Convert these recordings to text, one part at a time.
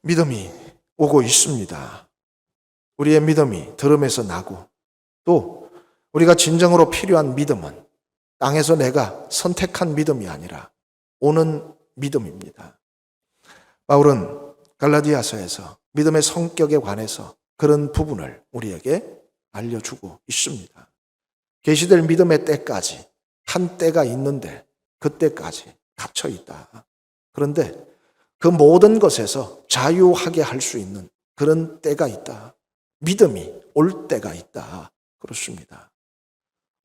믿음이 오고 있습니다. 우리의 믿음이 들음에서 나고, 또 우리가 진정으로 필요한 믿음은 땅에서 내가 선택한 믿음이 아니라 오는 믿음입니다. 바울은 갈라디아서에서 믿음의 성격에 관해서 그런 부분을 우리에게 알려주고 있습니다. 계시될 믿음의 때까지 한 때가 있는데 그때까지 갇혀 있다. 그런데 그 모든 것에서 자유하게 할 수 있는 그런 때가 있다. 믿음이 올 때가 있다. 그렇습니다.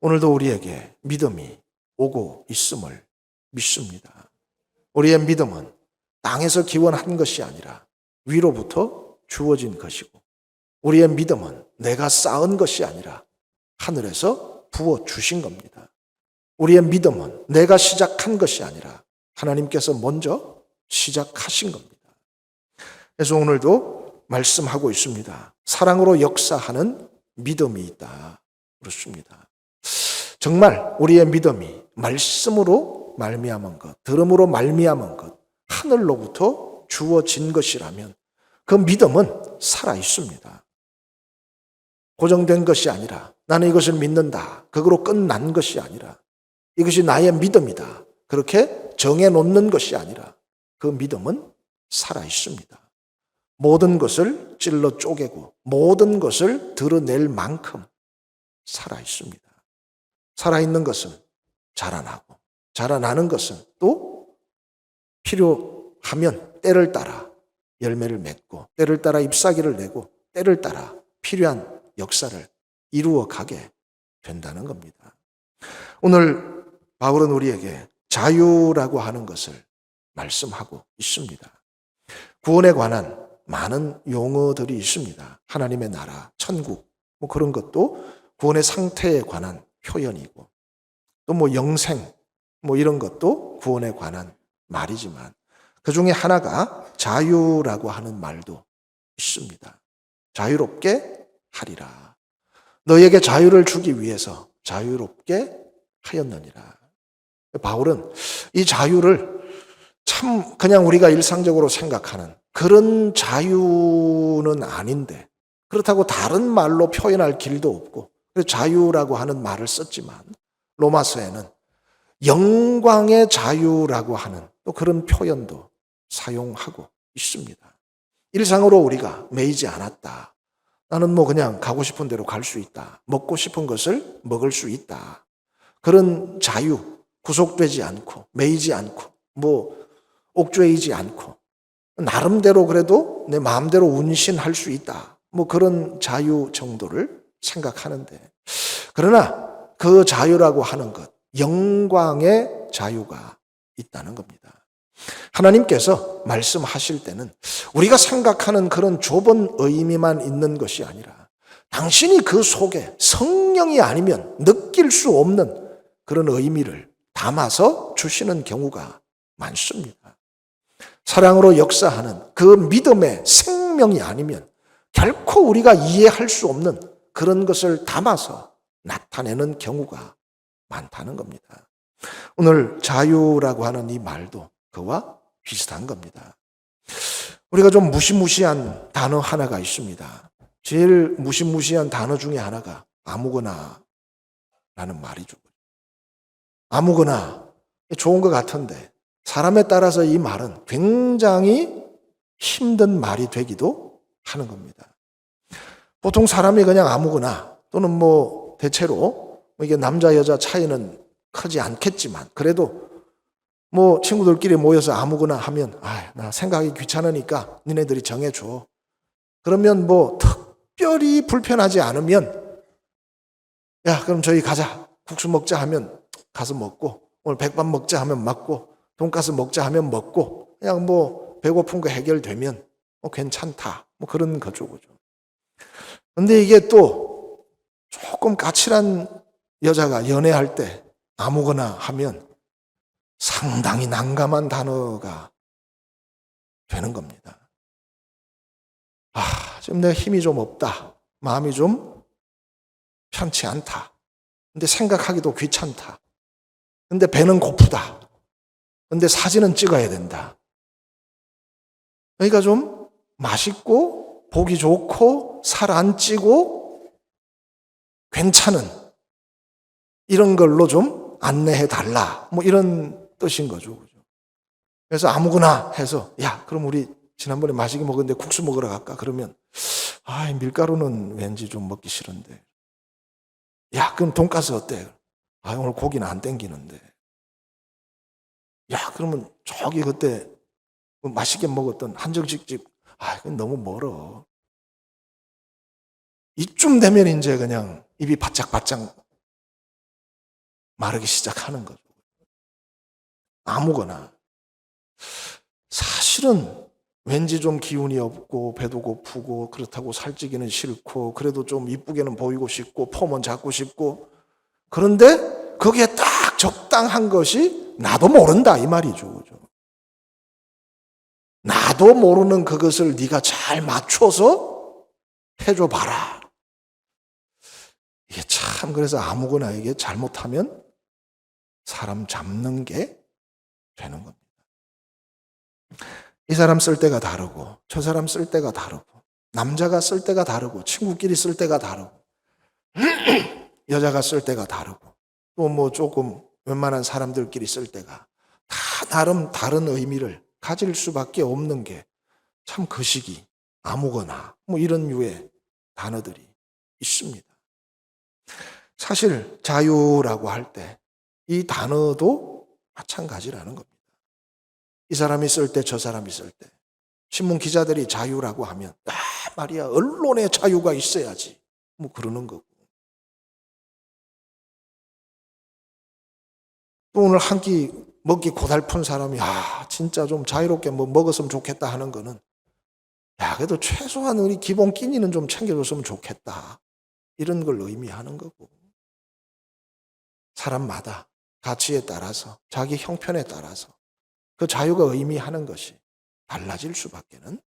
오늘도 우리에게 믿음이 오고 있음을 믿습니다. 우리의 믿음은 땅에서 기원한 것이 아니라 위로부터 주어진 것이고, 우리의 믿음은 내가 쌓은 것이 아니라 하늘에서 부어 주신 겁니다. 우리의 믿음은 내가 시작한 것이 아니라 하나님께서 먼저 시작하신 겁니다. 그래서 오늘도 말씀하고 있습니다. 사랑으로 역사하는 믿음이 있다. 그렇습니다. 정말 우리의 믿음이 말씀으로 말미암은 것, 들음으로 말미암은 것, 하늘로부터 주어진 것이라면 그 믿음은 살아 있습니다. 고정된 것이 아니라 나는 이것을 믿는다, 그거로 끝난 것이 아니라 이것이 나의 믿음이다, 그렇게 정해놓는 것이 아니라 그 믿음은 살아 있습니다. 모든 것을 찔러 쪼개고 모든 것을 드러낼 만큼 살아 있습니다. 살아있는 것은 자라나고, 자라나는 것은 또 필요하면 때를 따라 열매를 맺고, 때를 따라 잎사귀를 내고, 때를 따라 필요한 역사를 이루어 가게 된다는 겁니다. 오늘 바울은 우리에게 자유라고 하는 것을 말씀하고 있습니다. 구원에 관한 많은 용어들이 있습니다. 하나님의 나라, 천국, 그런 것도 구원의 상태에 관한 표현이고, 또 영생, 이런 것도 구원에 관한 말이지만 그 중에 하나가 자유라고 하는 말도 있습니다. 자유롭게 하리라. 너에게 자유를 주기 위해서 자유롭게 하였느니라. 바울은 이 자유를 참 그냥 우리가 일상적으로 생각하는 그런 자유는 아닌데, 그렇다고 다른 말로 표현할 길도 없고, 그래서 자유라고 하는 말을 썼지만 로마서에는 영광의 자유라고 하는 또 그런 표현도 사용하고 있습니다. 일상으로 우리가 매이지 않았다. 나는 그냥 가고 싶은 대로 갈 수 있다. 먹고 싶은 것을 먹을 수 있다. 그런 자유, 구속되지 않고 매이지 않고 옥죄이지 않고 나름대로 그래도 내 마음대로 운신할 수 있다. 그런 자유 정도를 생각하는데, 그러나 그 자유라고 하는 것, 영광의 자유가 있다는 겁니다. 하나님께서 말씀하실 때는 우리가 생각하는 그런 좁은 의미만 있는 것이 아니라 당신이 그 속에 성령이 아니면 느낄 수 없는 그런 의미를 담아서 주시는 경우가 많습니다. 사랑으로 역사하는 그 믿음의 생명이 아니면 결코 우리가 이해할 수 없는 그런 것을 담아서 나타내는 경우가 많다는 겁니다. 오늘 자유라고 하는 이 말도 그와 비슷한 겁니다. 우리가 좀 무시무시한 단어 하나가 있습니다. 제일 무시무시한 단어 중에 하나가 아무거나 라는 말이죠. 아무거나 좋은 것 같은데 사람에 따라서 이 말은 굉장히 힘든 말이 되기도 하는 겁니다. 보통 사람이 그냥 아무거나, 또는 대체로 이게 남자 여자 차이는 크지 않겠지만 그래도 친구들끼리 모여서 아무거나 하면 나 생각이 귀찮으니까 니네들이 정해줘. 그러면 특별히 불편하지 않으면 야 그럼 저희 가자, 국수 먹자 하면 가서 먹고, 오늘 백반 먹자 하면 먹고, 돈가스 먹자 하면 먹고, 그냥 배고픈 거 해결되면 괜찮다, 그런 거죠. 근데 이게 또 조금 까칠한 여자가 연애할 때 아무거나 하면 상당히 난감한 단어가 되는 겁니다. 지금 내 힘이 좀 없다. 마음이 좀 편치 않다. 근데 생각하기도 귀찮다. 근데 배는 고프다. 근데 사진은 찍어야 된다. 그러니까 좀 맛있고 보기 좋고 살 안 찌고 괜찮은 이런 걸로 좀 안내해 달라. 뭐 이런 뜻인 거죠. 그래서 아무거나 해서 야, 그럼 우리 지난번에 맛있게 먹었는데 국수 먹으러 갈까? 그러면 밀가루는 왠지 좀 먹기 싫은데. 야, 그럼 돈가스 어때? 오늘 고기는 안 땡기는데. 야, 그러면 저기 그때 맛있게 먹었던 한정식집, 그건 너무 멀어. 이쯤 되면 이제 그냥 입이 바짝바짝 마르기 시작하는 거죠. 아무거나. 사실은 왠지 좀 기운이 없고 배도 고프고 그렇다고 살찌기는 싫고 그래도 좀 이쁘게는 보이고 싶고 폼은 잡고 싶고 그런데 거기에 딱 적당한 것이 나도 모른다 이 말이죠. 그죠? 나도 모르는 그것을 네가 잘 맞춰서 해줘 봐라. 이게 참 그래서 아무거나 이게 잘못하면 사람 잡는 게 되는 겁니다. 이 사람 쓸 때가 다르고 저 사람 쓸 때가 다르고 남자가 쓸 때가 다르고 친구끼리 쓸 때가 다르고 여자가 쓸 때가 다르고 또 뭐 조금 웬만한 사람들끼리 쓸 때가 다 나름 다른 의미를 가질 수밖에 없는 게 참 그 시기 아무거나 뭐 이런 류의 단어들이 있습니다. 사실 자유라고 할 때 이 단어도 마찬가지라는 겁니다. 이 사람이 쓸 때 저 사람이 쓸 때 신문 기자들이 자유라고 하면 말이야 언론의 자유가 있어야지 뭐 그러는 거고 또 오늘 한 끼 먹기 고달픈 사람이 진짜 좀 자유롭게 뭐 먹었으면 좋겠다 하는 거는 그래도 최소한 우리 기본 끼니는 좀 챙겨줬으면 좋겠다 이런 걸 의미하는 거고 사람마다 가치에 따라서 자기 형편에 따라서 그 자유가 의미하는 것이 달라질 수밖에는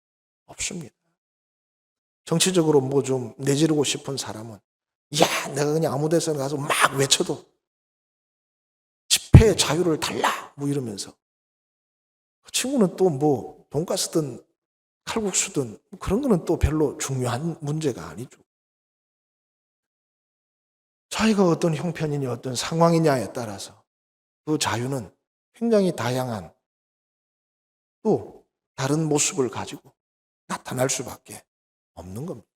없습니다. 정치적으로 뭐 좀 내지르고 싶은 사람은 내가 그냥 아무 데서나 가서 막 외쳐도 집회의 자유를 달라 뭐 이러면서 그 친구는 또 뭐 돈가스든 칼국수든 그런 거는 또 별로 중요한 문제가 아니죠. 자기가 어떤 형편이냐 어떤 상황이냐에 따라서 그 자유는 굉장히 다양한 또 다른 모습을 가지고 나타날 수밖에 없는 겁니다.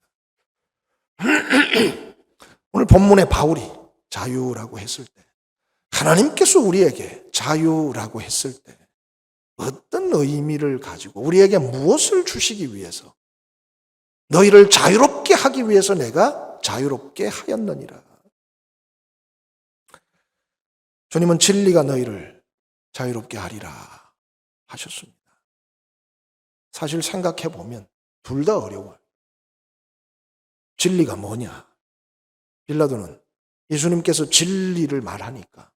오늘 본문의 바울이 자유라고 했을 때 하나님께서 우리에게 자유라고 했을 때 어떤 의미를 가지고 우리에게 무엇을 주시기 위해서 너희를 자유롭게 하기 위해서 내가 자유롭게 하였느니라. 주님은 진리가 너희를 자유롭게 하리라 하셨습니다. 사실 생각해 보면 둘 다 어려워요. 진리가 뭐냐? 빌라도는 예수님께서 진리를 말하니까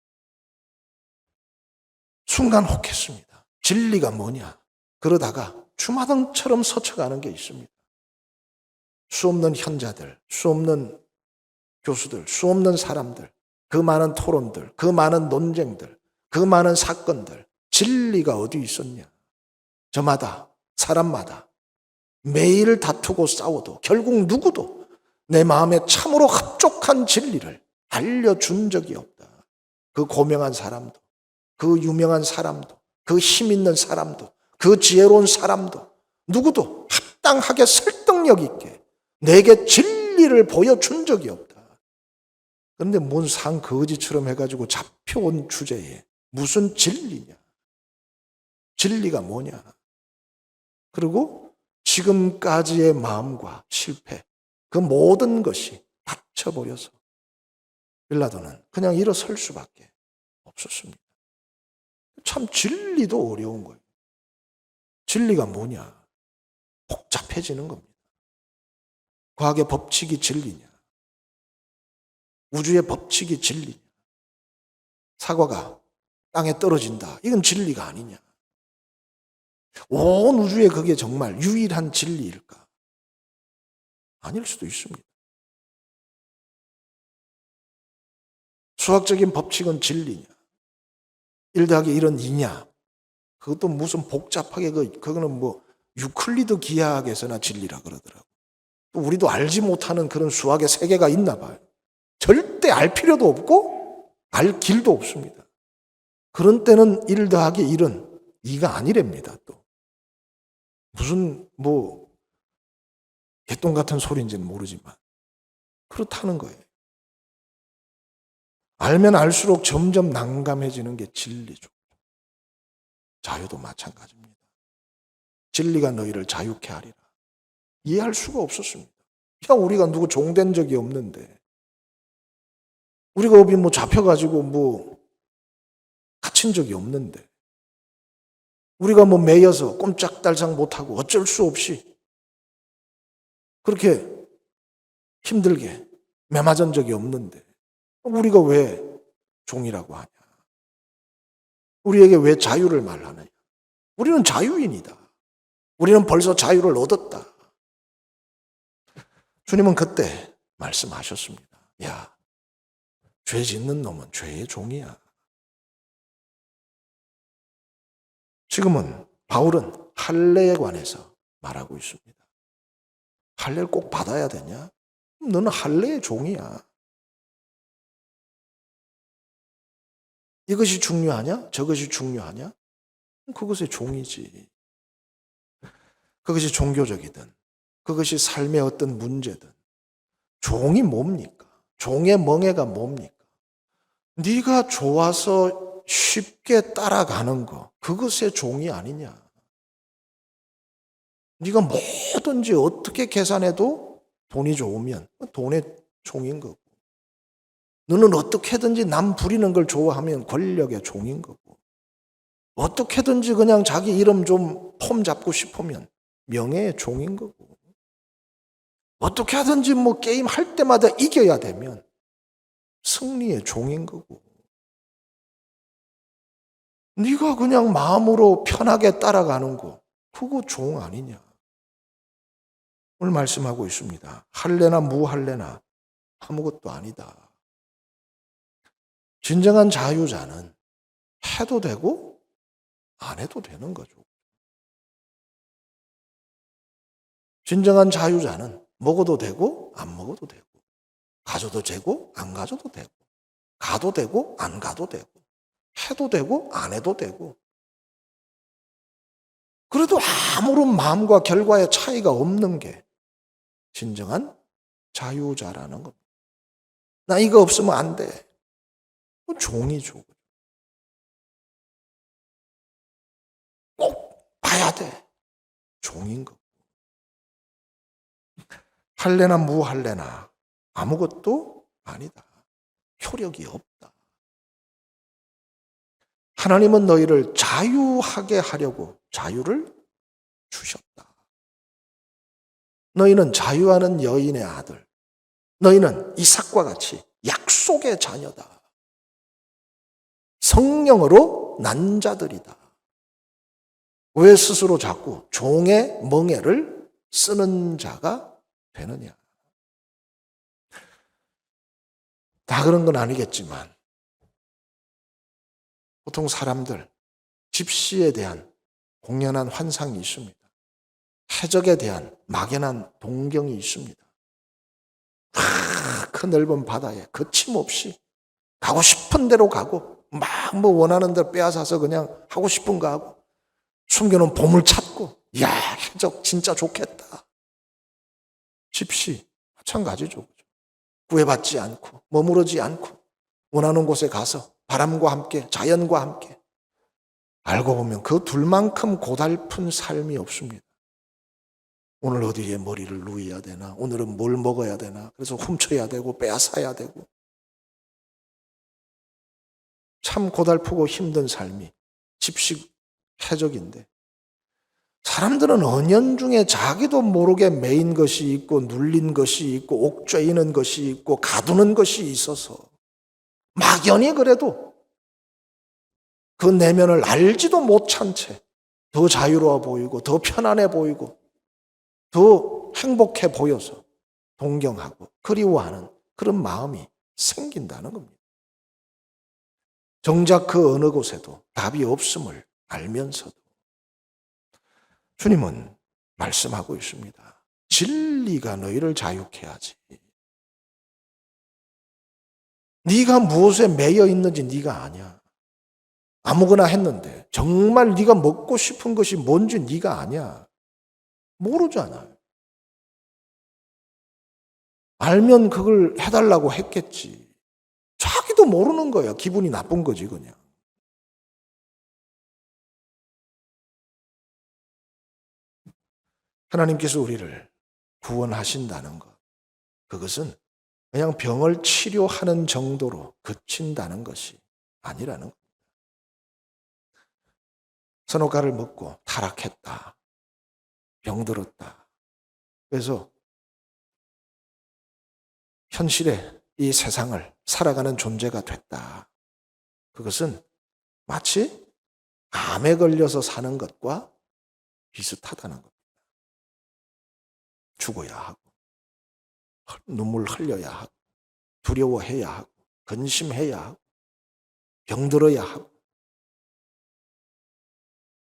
순간 혹했습니다. 진리가 뭐냐? 그러다가 주마등처럼 스쳐가는 게 있습니다. 수없는 현자들, 수없는 교수들, 수없는 사람들, 그 많은 토론들, 그 많은 논쟁들, 그 많은 사건들, 진리가 어디 있었냐? 저마다, 사람마다 매일 다투고 싸워도 결국 누구도 내 마음에 참으로 합족한 진리를 알려준 적이 없다. 그 고명한 사람도, 그 유명한 사람도, 그 힘 있는 사람도, 그 지혜로운 사람도 누구도 합당하게 설득력 있게 내게 진리를 보여준 적이 없다. 그런데 뭔 상거지처럼 해가지고 잡혀온 주제에 무슨 진리냐? 진리가 뭐냐? 그리고 지금까지의 마음과 실패, 그 모든 것이 닫혀버려서 빌라도는 그냥 일어설 수밖에 없었습니다. 참 진리도 어려운 거예요. 진리가 뭐냐? 복잡해지는 겁니다. 과학의 법칙이 진리냐? 우주의 법칙이 진리냐? 사과가 땅에 떨어진다. 이건 진리가 아니냐? 온 우주에 그게 정말 유일한 진리일까? 아닐 수도 있습니다. 수학적인 법칙은 진리냐? 1 더하기 1은 2냐? 그것도 무슨 복잡하게 그거는 뭐 유클리드 기하학에서나 진리라 그러더라고요. 또 우리도 알지 못하는 그런 수학의 세계가 있나 봐요. 절대 알 필요도 없고 알 길도 없습니다. 그런 때는 1 더하기 1은 2가 아니랍니다. 또 무슨 개똥 같은 소리인지는 모르지만 그렇다는 거예요. 알면 알수록 점점 난감해지는 게 진리죠. 자유도 마찬가지입니다. 진리가 너희를 자유케 하리라. 이해할 수가 없었습니다. 야, 우리가 누구 종된 적이 없는데, 우리가 어디 잡혀가지고 갇힌 적이 없는데, 우리가 매여서 꼼짝달싹 못하고 어쩔 수 없이 그렇게 힘들게 매맞은 적이 없는데, 우리가 왜 종이라고 하냐? 우리에게 왜 자유를 말하느냐? 우리는 자유인이다. 우리는 벌써 자유를 얻었다. 주님은 그때 말씀하셨습니다. 야, 죄 짓는 놈은 죄의 종이야. 지금은 바울은 할례에 관해서 말하고 있습니다. 할례를 꼭 받아야 되냐? 너는 할례의 종이야. 이것이 중요하냐? 저것이 중요하냐? 그것의 종이지. 그것이 종교적이든 그것이 삶의 어떤 문제든 종이 뭡니까? 종의 멍에가 뭡니까? 네가 좋아서 쉽게 따라가는 거, 그것의 종이 아니냐? 네가 뭐든지 어떻게 계산해도 돈이 좋으면 돈의 종인 거고, 너는 어떻게든지 남 부리는 걸 좋아하면 권력의 종인 거고, 어떻게든지 그냥 자기 이름 좀 폼 잡고 싶으면 명예의 종인 거고, 어떻게 하든지 게임 할 때마다 이겨야 되면 승리의 종인 거고, 네가 그냥 마음으로 편하게 따라가는 거, 그거 종 아니냐? 오늘 말씀하고 있습니다. 할례나 무할례나 아무것도 아니다. 진정한 자유자는 해도 되고 안 해도 되는 거죠. 진정한 자유자는 먹어도 되고 안 먹어도 되고, 가져도 되고 안 가져도 되고, 가도 되고 안 가도 되고, 해도 되고 안 해도 되고, 그래도 아무런 마음과 결과의 차이가 없는 게 진정한 자유자라는 겁니다. 나 이거 없으면 안 돼. 종이죠. 꼭 봐야 돼. 종인 거고. 할례나 무할례나 아무것도 아니다. 효력이 없다. 하나님은 너희를 자유하게 하려고 자유를 주셨다. 너희는 자유하는 여인의 아들, 너희는 이삭과 같이 약속의 자녀다. 성령으로 난 자들이다. 왜 스스로 자꾸 종의 멍에를 쓰는 자가 되느냐? 다 그런 건 아니겠지만 보통 사람들 집시에 대한 공연한 환상이 있습니다. 해적에 대한 막연한 동경이 있습니다. 그 넓은 바다에 거침없이 가고 싶은 대로 가고 막 원하는 대로 빼앗아서 그냥 하고 싶은 거 하고 숨겨놓은 보물 찾고, 야, 해적 진짜 좋겠다. 집시 마찬가지죠. 구애받지 않고 머무르지 않고 원하는 곳에 가서 바람과 함께 자연과 함께, 알고 보면 그 둘만큼 고달픈 삶이 없습니다. 오늘 어디에 머리를 누워야 되나, 오늘은 뭘 먹어야 되나, 그래서 훔쳐야 되고 빼앗아야 되고, 참 고달프고 힘든 삶이 집식 해적인데, 사람들은 은연중에 자기도 모르게 매인 것이 있고 눌린 것이 있고 옥죄이는 것이 있고 가두는 것이 있어서 막연히 그래도 그 내면을 알지도 못한 채 더 자유로워 보이고 더 편안해 보이고 더 행복해 보여서 동경하고 그리워하는 그런 마음이 생긴다는 겁니다. 정작 그 어느 곳에도 답이 없음을 알면서도 주님은 말씀하고 있습니다. 진리가 너희를 자유케 하지. 네가 무엇에 매여 있는지 네가 아냐. 아무거나 했는데 정말 네가 먹고 싶은 것이 뭔지 네가 아냐. 모르잖아요. 알면 그걸 해달라고 했겠지. 자기도 모르는 거야. 기분이 나쁜 거지 그냥. 하나님께서 우리를 구원하신다는 것. 그것은 그냥 병을 치료하는 정도로 그친다는 것이 아니라는 것. 선호가를 먹고 타락했다. 병들었다. 그래서 현실의 이 세상을 살아가는 존재가 됐다. 그것은 마치 암에 걸려서 사는 것과 비슷하다는 겁니다. 죽어야 하고, 눈물 흘려야 하고, 두려워해야 하고, 근심해야 하고, 병들어야 하고,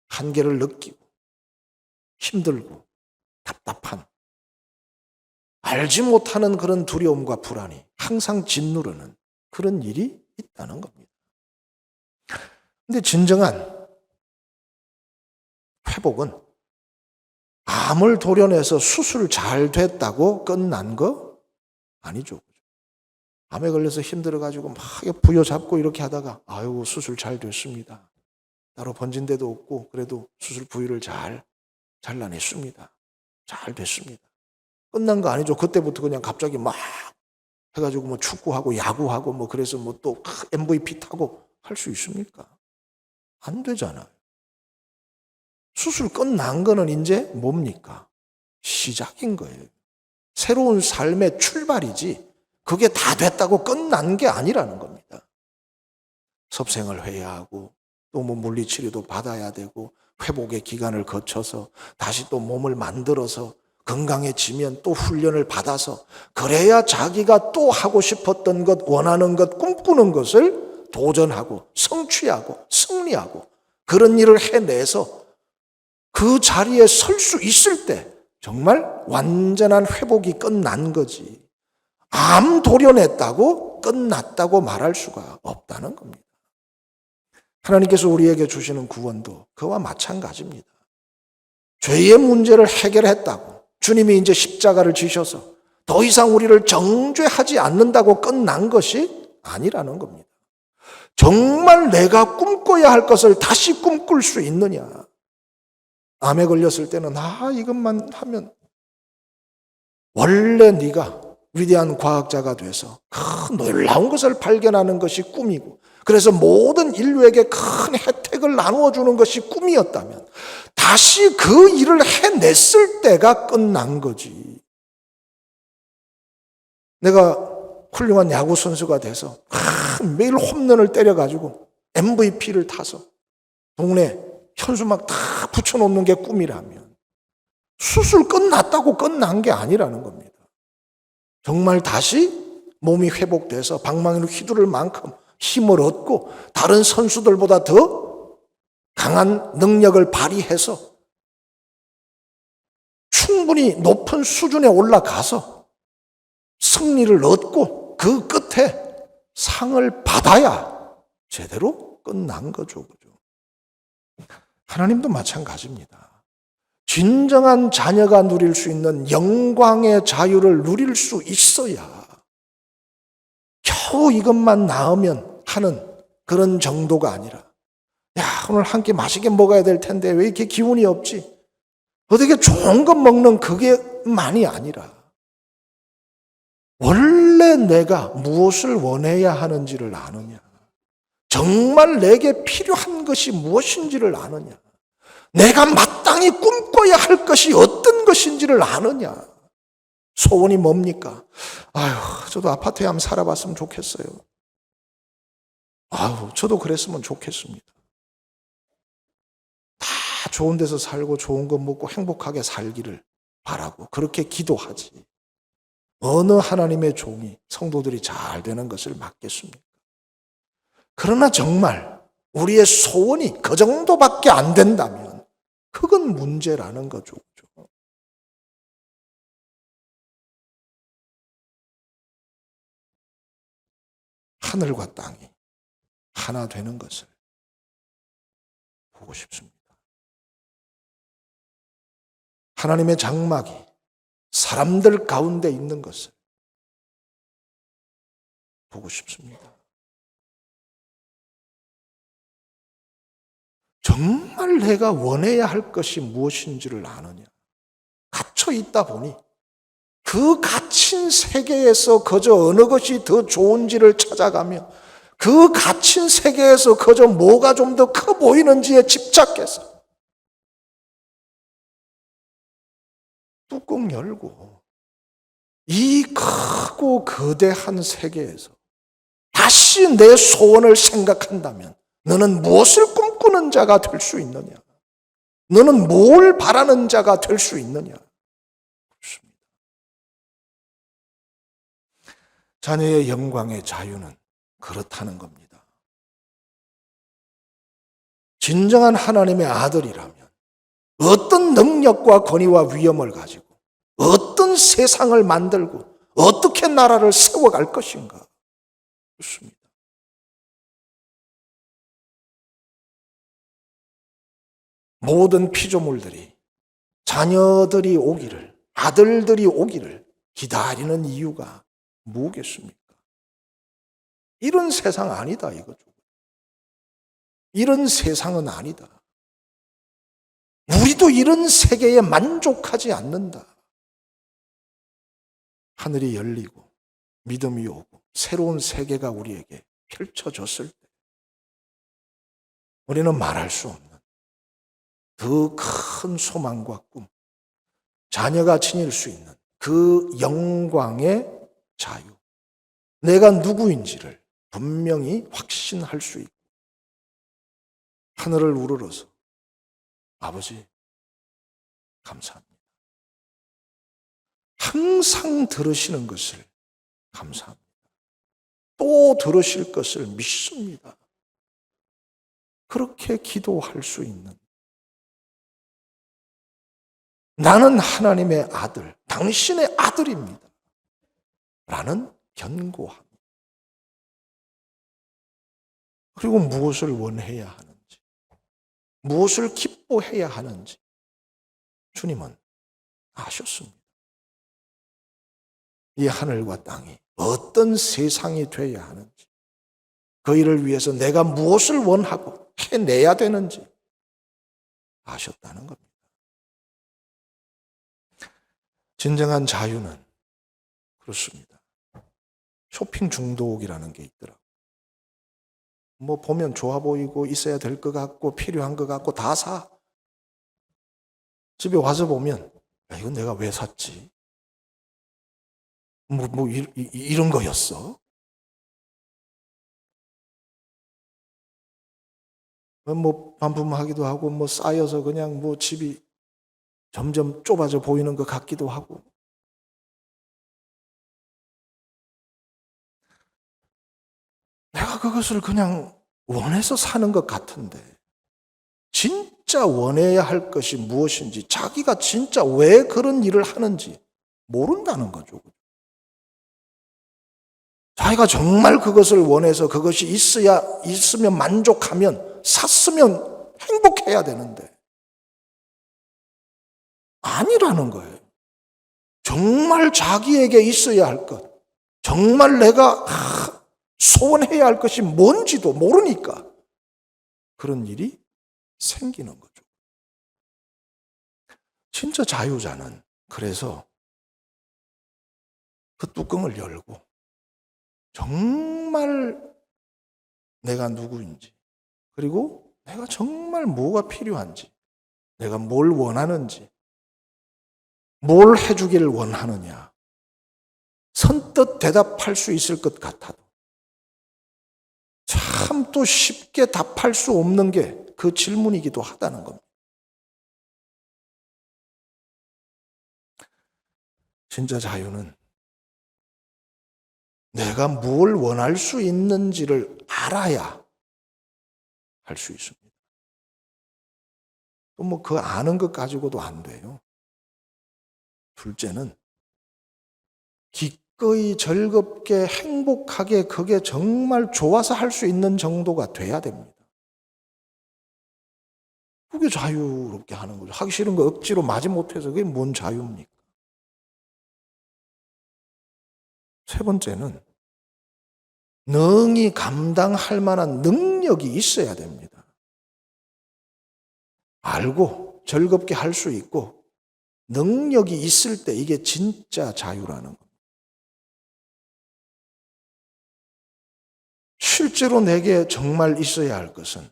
한계를 느끼고, 힘들고, 답답한, 알지 못하는 그런 두려움과 불안이 항상 짓누르는 그런 일이 있다는 겁니다. 근데 진정한 회복은 암을 도려내서 수술 잘 됐다고 끝난 거 아니죠. 암에 걸려서 힘들어가지고 막 부여잡고 이렇게 하다가 아유 수술 잘 됐습니다. 따로 번진 데도 없고 그래도 수술 부위를 잘 잘라냈습니다. 잘 됐습니다. 끝난 거 아니죠. 그때부터 그냥 갑자기 막 해가지고 뭐 축구하고 야구하고 뭐 그래서 뭐 또 MVP 타고 할 수 있습니까? 안 되잖아요. 수술 끝난 거는 이제 뭡니까? 시작인 거예요. 새로운 삶의 출발이지 그게 다 됐다고 끝난 게 아니라는 겁니다. 섭생을 해야 하고 또 뭐 물리치료도 받아야 되고 회복의 기간을 거쳐서 다시 또 몸을 만들어서 건강해지면 또 훈련을 받아서 그래야 자기가 또 하고 싶었던 것, 원하는 것, 꿈꾸는 것을 도전하고 성취하고 승리하고 그런 일을 해내서 그 자리에 설 수 있을 때 정말 완전한 회복이 끝난 거지. 암 도려냈다고 끝났다고 말할 수가 없다는 겁니다. 하나님께서 우리에게 주시는 구원도 그와 마찬가지입니다. 죄의 문제를 해결했다고 주님이 이제 십자가를 지셔서 더 이상 우리를 정죄하지 않는다고 끝난 것이 아니라는 겁니다. 정말 내가 꿈꿔야 할 것을 다시 꿈꿀 수 있느냐. 암에 걸렸을 때는 이것만 하면 원래 네가 위대한 과학자가 돼서 큰 놀라운 것을 발견하는 것이 꿈이고 그래서 모든 인류에게 큰 혜택을 나누어 주는 것이 꿈이었다면 다시 그 일을 해냈을 때가 끝난 거지. 내가 훌륭한 야구 선수가 돼서 매일 홈런을 때려가지고 MVP를 타서 동네 현수 막 다 붙여놓는 게 꿈이라면 수술 끝났다고 끝난 게 아니라는 겁니다. 정말 다시 몸이 회복돼서 방망이로 휘두를 만큼 힘을 얻고 다른 선수들보다 더 강한 능력을 발휘해서 충분히 높은 수준에 올라가서 승리를 얻고 그 끝에 상을 받아야 제대로 끝난 거죠. 하나님도 마찬가지입니다. 진정한 자녀가 누릴 수 있는 영광의 자유를 누릴 수 있어야 겨우 이것만 나으면 하는 그런 정도가 아니라 오늘 한 끼 맛있게 먹어야 될 텐데 왜 이렇게 기운이 없지? 어떻게 좋은 것 먹는 그게만이 아니라 원래 내가 무엇을 원해야 하는지를 아느냐. 정말 내게 필요한 것이 무엇인지를 아느냐. 내가 마땅히 꿈꿔야 할 것이 어떤 것인지를 아느냐. 소원이 뭡니까? 저도 아파트에 한번 살아봤으면 좋겠어요. 저도 그랬으면 좋겠습니다. 다 좋은 데서 살고 좋은 거 먹고 행복하게 살기를 바라고 그렇게 기도하지. 어느 하나님의 종이 성도들이 잘 되는 것을 막겠습니까? 그러나 정말 우리의 소원이 그 정도밖에 안 된다면 그건 문제라는 거죠. 하늘과 땅이 하나 되는 것을 보고 싶습니다. 하나님의 장막이 사람들 가운데 있는 것을 보고 싶습니다. 정말 내가 원해야 할 것이 무엇인지를 아느냐? 갇혀 있다 보니 그 갇힌 세계에서 그저 어느 것이 더 좋은지를 찾아가며 그 갇힌 세계에서 그저 뭐가 좀 더 커 보이는지에 집착해서 뚜껑 열고 이 크고 거대한 세계에서 다시 내 소원을 생각한다면 너는 무엇을 꿈꾸는 자가 될 수 있느냐? 너는 뭘 바라는 자가 될 수 있느냐? 그렇습니다. 자녀의 영광의 자유는 그렇다는 겁니다. 진정한 하나님의 아들이라면 어떤 능력과 권위와 위엄을 가지고 어떤 세상을 만들고 어떻게 나라를 세워갈 것인가? 그렇습니다. 모든 피조물들이 자녀들이 오기를, 아들들이 오기를 기다리는 이유가 뭐겠습니까? 이런 세상 아니다 이거죠. 이런 세상은 아니다. 우리도 이런 세계에 만족하지 않는다. 하늘이 열리고 믿음이 오고 새로운 세계가 우리에게 펼쳐졌을 때 우리는 말할 수 없는 더 큰 소망과 꿈, 자녀가 지닐 수 있는 그 영광의 자유, 내가 누구인지를 분명히 확신할 수 있고 하늘을 우러러서 아버지 감사합니다. 항상 들으시는 것을 감사합니다. 또 들으실 것을 믿습니다. 그렇게 기도할 수 있는 나는 하나님의 아들, 당신의 아들입니다. 라는 견고함. 그리고 무엇을 원해야 하는지, 무엇을 기뻐해야 하는지 주님은 아셨습니다. 이 하늘과 땅이 어떤 세상이 되어야 하는지, 그 일을 위해서 내가 무엇을 원하고 해내야 되는지 아셨다는 겁니다. 진정한 자유는 그렇습니다. 쇼핑 중독이라는 게 있더라고요. 뭐 보면 좋아 보이고 있어야 될 것 같고 필요한 것 같고 다 사. 집에 와서 보면 야, 이건 내가 왜 샀지? 이런 거였어? 뭐 반품하기도 하고 뭐 쌓여서 그냥 뭐 집이 점점 좁아져 보이는 것 같기도 하고. 내가 그것을 그냥 원해서 사는 것 같은데 진짜 원해야 할 것이 무엇인지, 자기가 진짜 왜 그런 일을 하는지 모른다는 거죠. 자기가 정말 그것을 원해서 그것이 있으면 만족하면 샀으면 행복해야 되는데 아니라는 거예요. 정말 자기에게 있어야 할 것, 정말 내가 소원해야 할 것이 뭔지도 모르니까 그런 일이 생기는 거죠. 진짜 자유자는 그래서 그 뚜껑을 열고 정말 내가 누구인지, 그리고 내가 정말 뭐가 필요한지, 내가 뭘 원하는지, 뭘 해주기를 원하느냐 선뜻 대답할 수 있을 것 같아도 참 또 쉽게 답할 수 없는 게 그 질문이기도 하다는 겁니다. 진짜 자유는 내가 뭘 원할 수 있는지를 알아야 할 수 있습니다. 또 뭐 그 아는 것 가지고도 안 돼요. 둘째는 기꺼이 즐겁게 행복하게 그게 정말 좋아서 할 수 있는 정도가 돼야 됩니다. 그게 자유롭게 하는 거죠. 하기 싫은 거 억지로 마지못해서 그게 뭔 자유입니까? 세 번째는 능히 감당할 만한 능력이 있어야 됩니다. 알고 즐겁게 할 수 있고 능력이 있을 때 이게 진짜 자유라는 겁니다. 실제로 내게 정말 있어야 할 것은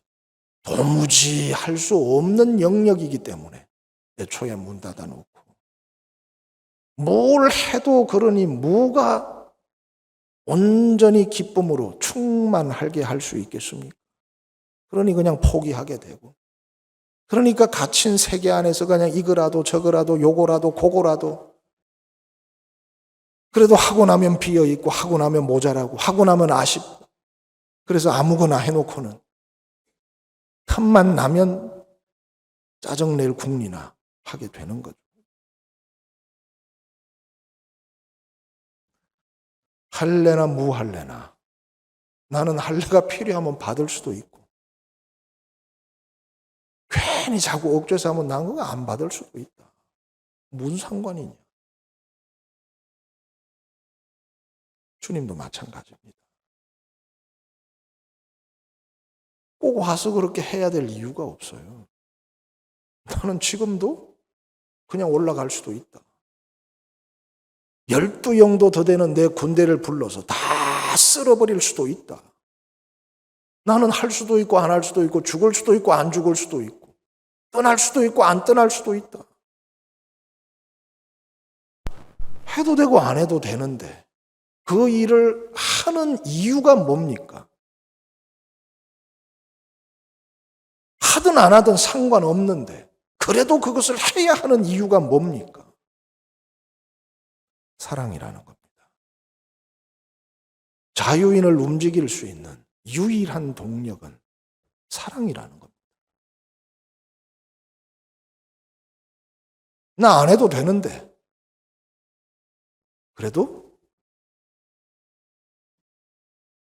도무지 할 수 없는 영역이기 때문에 애초에 문 닫아놓고 뭘 해도 그러니 뭐가 온전히 기쁨으로 충만하게 할 수 있겠습니까? 그러니 그냥 포기하게 되고 그러니까 갇힌 세계 안에서 그냥 이거라도 저거라도 요거라도 그거라도 그래도 하고 나면 비어있고 하고 나면 모자라고 하고 나면 아쉽고 그래서 아무거나 해놓고는 틈만 나면 짜증낼 궁리나 하게 되는 거죠. 할래나 무할래나 나는 할래가 필요하면 받을 수도 있고 괜히 자꾸 억제해서 하면 난 그거 안 받을 수도 있다. 무슨 상관이냐. 주님도 마찬가지입니다. 꼭 와서 그렇게 해야 될 이유가 없어요. 나는 지금도 그냥 올라갈 수도 있다. 12영도 더 되는 내 군대를 불러서 다 쓸어버릴 수도 있다. 나는 할 수도 있고 안 할 수도 있고 죽을 수도 있고 안 죽을 수도 있고 떠날 수도 있고 안 떠날 수도 있다. 해도 되고 안 해도 되는데 그 일을 하는 이유가 뭡니까? 하든 안 하든 상관없는데 그래도 그것을 해야 하는 이유가 뭡니까? 사랑이라는 겁니다. 자유인을 움직일 수 있는 유일한 동력은 사랑이라는 겁니다. 나 안 해도 되는데 그래도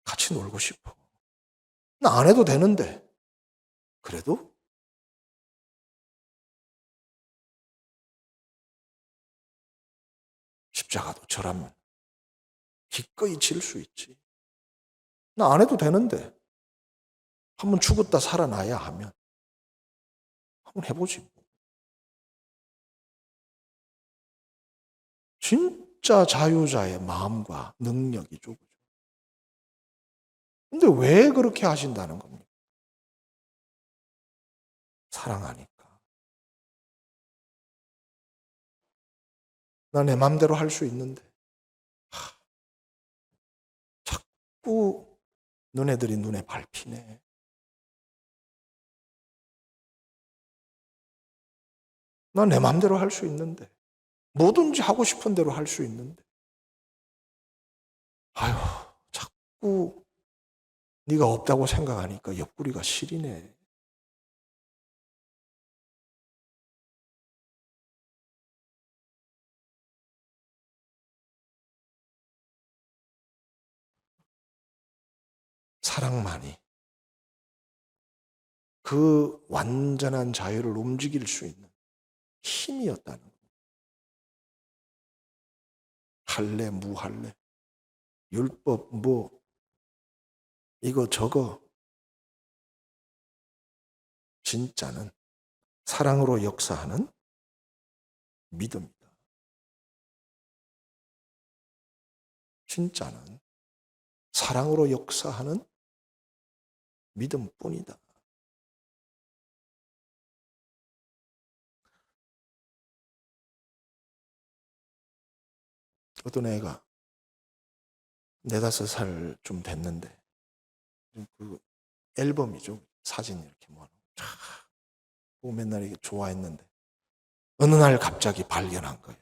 같이 놀고 싶어. 나 안 해도 되는데 그래도 십자가도 저라면 기꺼이 질 수 있지. 나 안 해도 되는데 한번 죽었다 살아나야 하면 한번 해보지. 진짜 자유자의 마음과 능력이죠. 근데 왜 그렇게 하신다는 겁니까? 사랑하니까. 나 내 마음대로 할 수 있는데 자꾸 너네들이 눈에 밟히네. 나 내 마음대로 할 수 있는데 뭐든지 하고 싶은 대로 할 수 있는데 아유 자꾸 네가 없다고 생각하니까 옆구리가 시리네. 사랑만이 그 완전한 자유를 움직일 수 있는 힘이었다는 거예요. 할래 무할래 율법 뭐 이거 저거 진짜는 사랑으로 역사하는 믿음이다. 진짜는 사랑으로 역사하는 믿음뿐이다. 어떤 애가 4-5살 좀 됐는데 그 앨범이죠. 사진 이렇게 모아놓고 보고 맨날 이게 좋아했는데 어느 날 갑자기 발견한 거예요.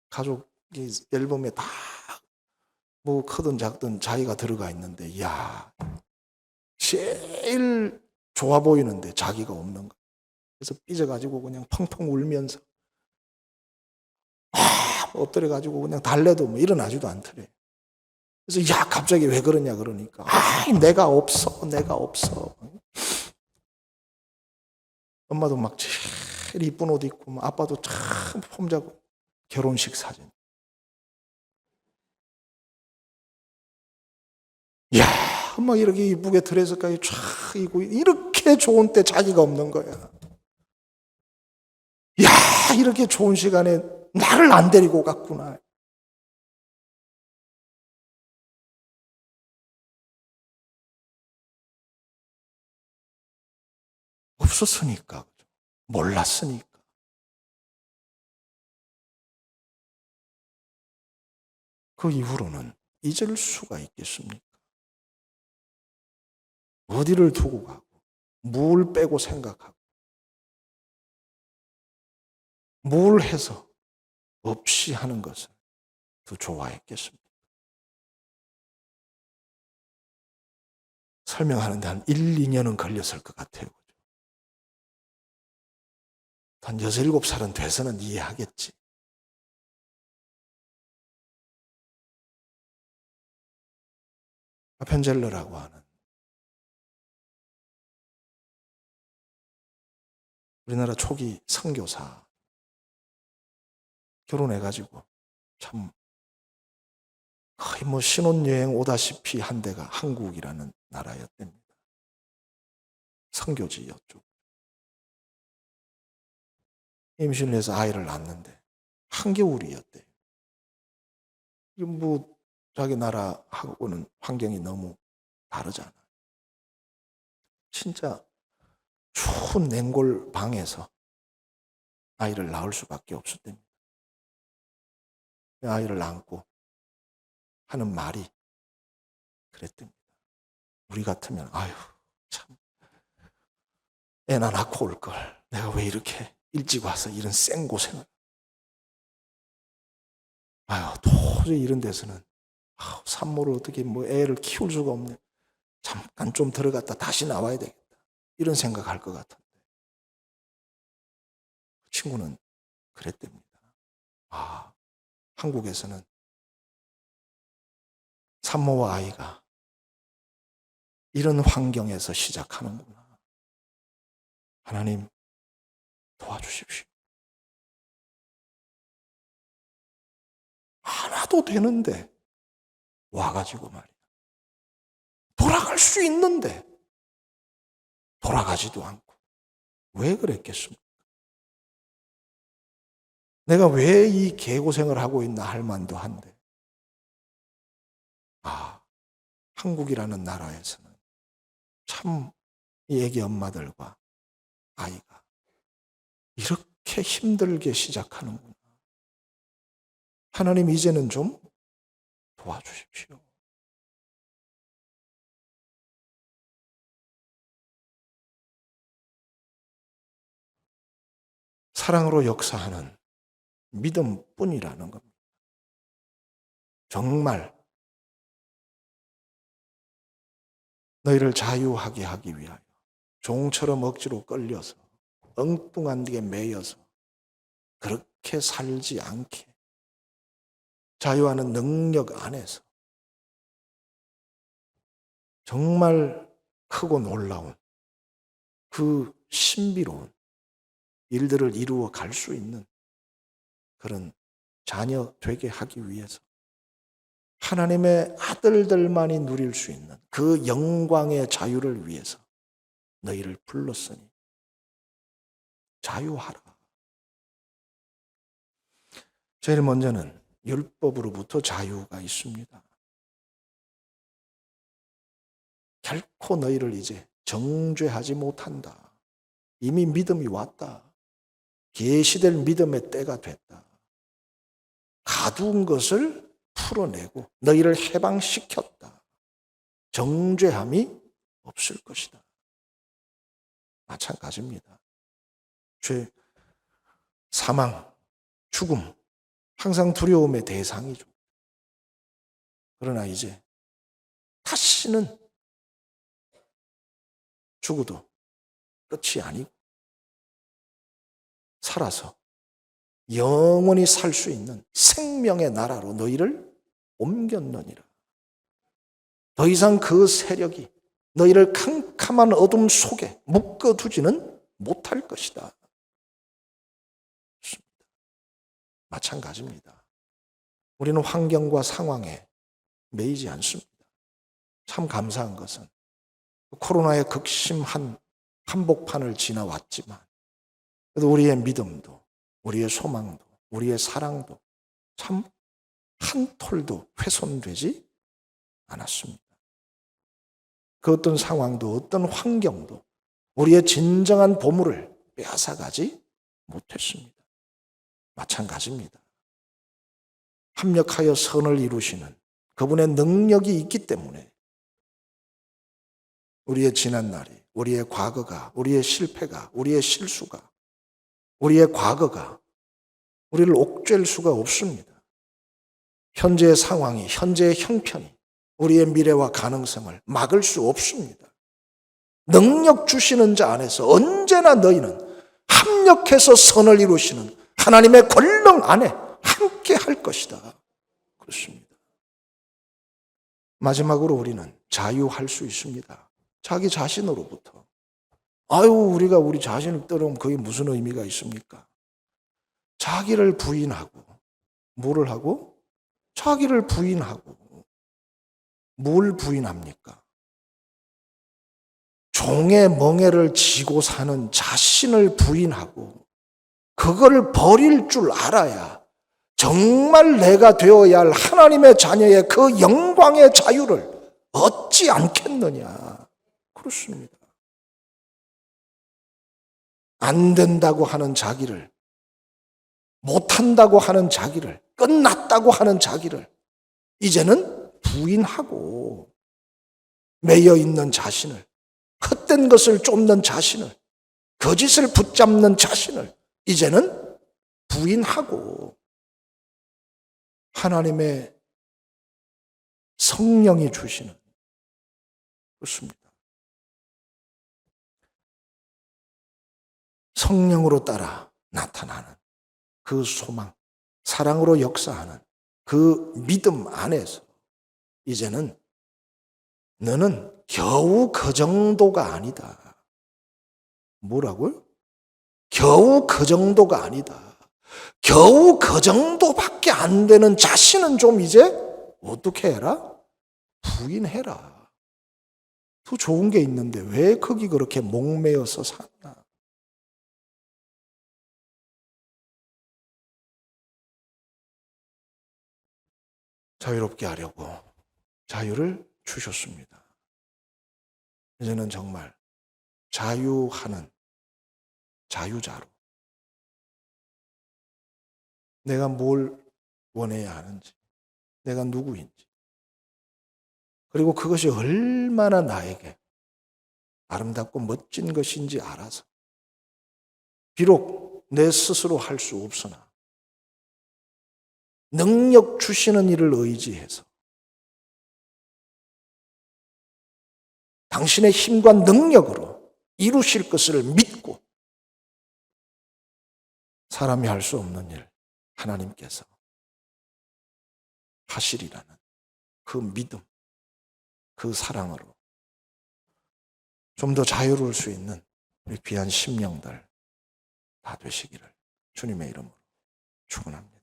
가족이 앨범에 다 뭐 크든 작든 자기가 들어가 있는데 이야 제일 좋아 보이는데 자기가 없는 거. 그래서 삐져가지고 그냥 펑펑 울면서 엎드려가지고 그냥 달래도 뭐 일어나지도 않더래. 그래서 야 갑자기 왜 그러냐 그러니까 내가 없어. 엄마도 막 제일 이쁜 옷 입고 아빠도 참 폼자고 결혼식 사진. 야 엄마 이렇게 이쁘게 드레스까지 쫙 입고 이렇게 좋은 때 자기가 없는 거야. 야 이렇게 좋은 시간에 나를 안 데리고 갔구나. 없었으니까. 몰랐으니까. 그 이후로는 잊을 수가 있겠습니까? 어디를 두고 가고 뭘 빼고 생각하고 뭘 해서 없이 하는 것을 더 좋아했겠습니까? 설명하는데 한 1, 2년은 걸렸을 것 같아요. 한 6, 7살은 돼서는 이해하겠지. 아펜젤러라고 하는 우리나라 초기 선교사 결혼해가지고 참 거의 뭐 신혼여행 오다시피 한 데가 한국이라는 나라였답니다. 선교지였죠. 임신을 해서 아이를 낳았는데 한겨울이었대요. 뭐 자기 나라하고는 환경이 너무 다르잖아. 진짜 추운 냉골 방에서 아이를 낳을 수밖에 없었답니다. 아이를 안고 하는 말이 그랬답니다. 우리 같으면 아유 참 애나 낳고 올 걸. 내가 왜 이렇게 일찍 와서 이런 생고생을. 아유 도저히 이런 데서는 산모를 어떻게 뭐 애를 키울 수가 없네. 잠깐 좀 들어갔다 다시 나와야 되겠다. 이런 생각할 것 같은데 그 친구는 그랬답니다. 한국에서는 산모와 아이가 이런 환경에서 시작하는구나. 하나님 도와주십시오. 하나도 되는데 와가지고 말이야. 돌아갈 수 있는데 돌아가지도 않고. 왜 그랬겠습니까? 내가 왜 이 개고생을 하고 있나 할 만도 한데. 한국이라는 나라에서는 참 이 애기 엄마들과 아이가 이렇게 힘들게 시작하는구나. 하나님 이제는 좀 도와주십시오. 사랑으로 역사하는 믿음뿐이라는 겁니다. 정말 너희를 자유하게 하기 위하여 종처럼 억지로 끌려서 엉뚱한 데 매여서 그렇게 살지 않게 자유하는 능력 안에서 정말 크고 놀라운 그 신비로운 일들을 이루어 갈 수 있는 그런 자녀 되게 하기 위해서 하나님의 아들들만이 누릴 수 있는 그 영광의 자유를 위해서 너희를 불렀으니 자유하라. 제일 먼저는 율법으로부터 자유가 있습니다. 결코 너희를 이제 정죄하지 못한다. 이미 믿음이 왔다. 계시될 믿음의 때가 됐다. 가두은 것을 풀어내고 너희를 해방시켰다. 정죄함이 없을 것이다. 마찬가지입니다. 죄, 사망, 죽음 항상 두려움의 대상이죠. 그러나 이제 다시는 죽어도 끝이 아니고 살아서 영원히 살 수 있는 생명의 나라로 너희를 옮겼느니라. 더 이상 그 세력이 너희를 캄캄한 어둠 속에 묶어두지는 못할 것이다. 마찬가지입니다. 우리는 환경과 상황에 매이지 않습니다. 참 감사한 것은 코로나의 극심한 한복판을 지나왔지만 그래도 우리의 믿음도, 우리의 소망도, 우리의 사랑도 참 한 톨도 훼손되지 않았습니다. 그 어떤 상황도 어떤 환경도 우리의 진정한 보물을 빼앗아가지 못했습니다. 마찬가지입니다. 합력하여 선을 이루시는 그분의 능력이 있기 때문에 우리의 지난날이, 우리의 과거가, 우리의 실패가, 우리의 실수가, 우리의 과거가 우리를 옥죄일 수가 없습니다. 현재의 상황이, 현재의 형편이 우리의 미래와 가능성을 막을 수 없습니다. 능력 주시는 자 안에서 언제나 너희는 합력해서 선을 이루시는 하나님의 권능 안에 함께 할 것이다. 그렇습니다. 마지막으로 우리는 자유할 수 있습니다. 자기 자신으로부터. 우리가 우리 자신을 떠나면 그게 무슨 의미가 있습니까? 자기를 부인하고, 뭐를 하고? 자기를 부인하고. 뭘 부인합니까? 종의 멍에를 지고 사는 자신을 부인하고 그걸 버릴 줄 알아야 정말 내가 되어야 할 하나님의 자녀의 그 영광의 자유를 얻지 않겠느냐. 그렇습니다. 안 된다고 하는 자기를, 못한다고 하는 자기를, 끝났다고 하는 자기를 이제는 부인하고 매여 있는 자신을, 헛된 것을 쫓는 자신을, 거짓을 붙잡는 자신을 이제는 부인하고 하나님의 성령이 주시는, 그렇습니다. 성령으로 따라 나타나는 그 소망, 사랑으로 역사하는 그 믿음 안에서 이제는 너는 겨우 그 정도가 아니다. 뭐라고요? 겨우 그 정도가 아니다. 겨우 그 정도밖에 안 되는 자신은 좀 이제 어떻게 해라? 부인해라. 더 좋은 게 있는데 왜 거기 그렇게 목매어서 사냐? 자유롭게 하려고 자유를 주셨습니다. 이제는 정말 자유하는 자유자로 내가 뭘 원해야 하는지, 내가 누구인지, 그리고 그것이 얼마나 나에게 아름답고 멋진 것인지 알아서 비록 내 스스로 할 수 없으나 능력 주시는 이를 의지해서 당신의 힘과 능력으로 이루실 것을 믿고 사람이 할 수 없는 일 하나님께서 하시리라는 그 믿음, 그 사랑으로 좀 더 자유로울 수 있는 우리 귀한 심령들 다 되시기를 주님의 이름으로 축원합니다.